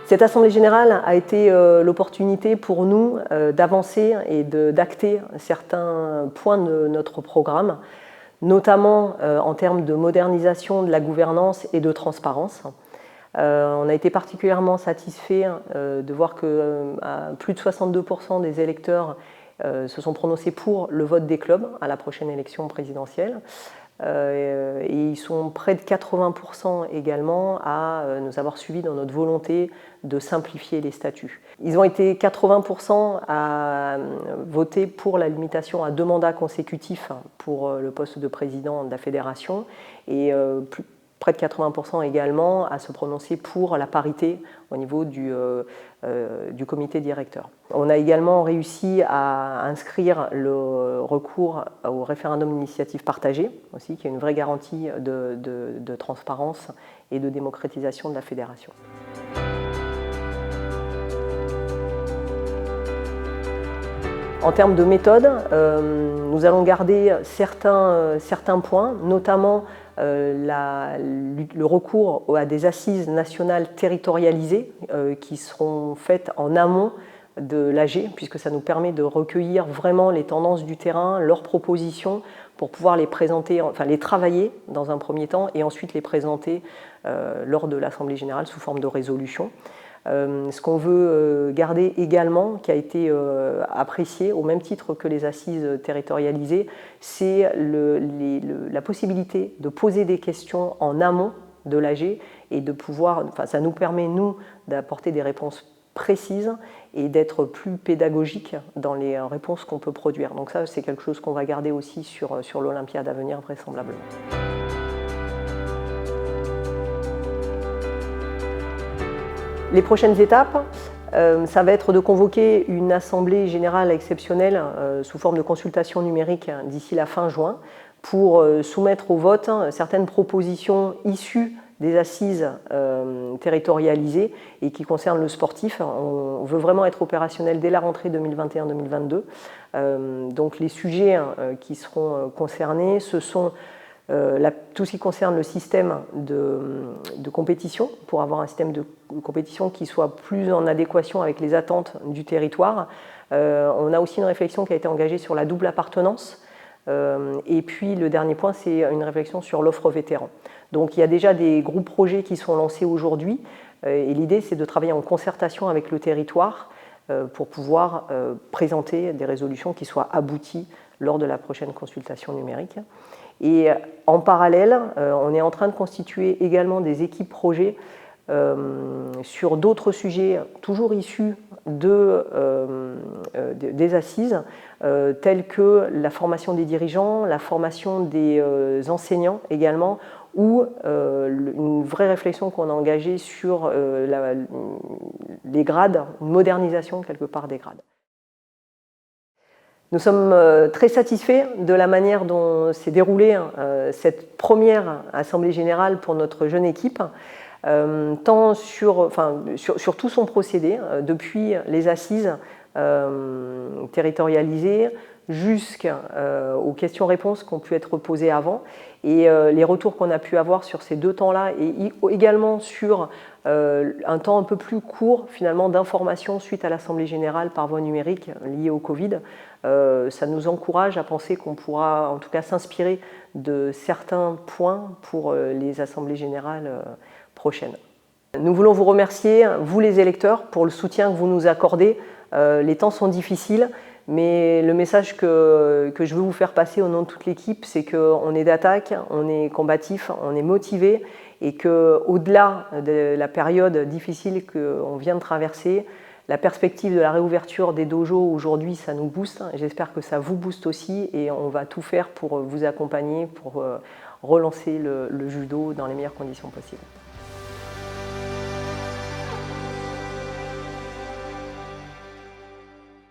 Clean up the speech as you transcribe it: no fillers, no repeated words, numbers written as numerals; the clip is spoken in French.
Cette Assemblée générale a été l'opportunité pour nous d'avancer et d'acter certains points de notre programme, notamment en termes de modernisation de la gouvernance et de transparence. On a été particulièrement satisfait de voir que plus de 62% des électeurs se sont prononcés pour le vote des clubs à la prochaine élection présidentielle. Et ils sont près de 80% également à nous avoir suivis dans notre volonté de simplifier les statuts. Ils ont été 80% à voter pour la limitation à 2 mandats consécutifs pour le poste de président de la fédération et près de 80% également à se prononcer pour la parité au niveau du comité directeur. On a également réussi à inscrire le recours au référendum d'initiative partagée, aussi, qui est une vraie garantie de transparence et de démocratisation de la fédération. En termes de méthode, nous allons garder certains points, notamment le recours à des assises nationales territorialisées qui seront faites en amont de l'AG, puisque ça nous permet de recueillir vraiment les tendances du terrain, leurs propositions, pour pouvoir les présenter, enfin les travailler dans un premier temps et ensuite les présenter lors de l'Assemblée générale sous forme de résolution. Ce qu'on veut garder également, qui a été apprécié au même titre que les assises territorialisées, c'est la possibilité de poser des questions en amont de l'AG et de pouvoir, enfin, ça nous permet, nous, d'apporter des réponses précises et d'être plus pédagogique dans les réponses qu'on peut produire. Donc ça, c'est quelque chose qu'on va garder aussi sur l'Olympiade à venir, vraisemblablement. Les prochaines étapes, ça va être de convoquer une assemblée générale exceptionnelle sous forme de consultation numérique d'ici la fin juin pour soumettre au vote certaines propositions issues des assises territorialisées et qui concernent le sportif. On veut vraiment être opérationnel dès la rentrée 2021-2022. Donc les sujets qui seront concernés, ce sont tout ce qui concerne le système de compétition, pour avoir un système de compétition qui soit plus en adéquation avec les attentes du territoire. On a aussi une réflexion qui a été engagée sur la double appartenance. Et puis le dernier point, c'est une réflexion sur l'offre vétéran. Donc il y a déjà des groupes projets qui sont lancés aujourd'hui et l'idée c'est de travailler en concertation avec le territoire pour pouvoir présenter des résolutions qui soient abouties lors de la prochaine consultation numérique. Et en parallèle, on est en train de constituer également des équipes projets sur d'autres sujets toujours issus des assises, tels que la formation des dirigeants, la formation des enseignants également, ou une vraie réflexion qu'on a engagée sur les grades, une modernisation quelque part des grades. Nous sommes très satisfaits de la manière dont s'est déroulée cette première Assemblée générale pour notre jeune équipe, tant sur tout son procédé, depuis les assises territorialisées jusqu'aux questions-réponses qui ont pu être posées avant, et les retours qu'on a pu avoir sur ces 2 temps-là, et également sur un temps un peu plus court finalement d'information suite à l'Assemblée générale par voie numérique liée au Covid. Ça nous encourage à penser qu'on pourra en tout cas s'inspirer de certains points pour les assemblées générales prochaines. Nous voulons vous remercier, vous les électeurs, pour le soutien que vous nous accordez. Les temps sont difficiles, mais le message que je veux vous faire passer au nom de toute l'équipe, c'est qu'on est d'attaque, on est combatif, on est motivé et qu'au-delà de la période difficile qu'on vient de traverser, la perspective de la réouverture des dojos aujourd'hui, ça nous booste. J'espère que ça vous booste aussi et on va tout faire pour vous accompagner, pour relancer le judo dans les meilleures conditions possibles.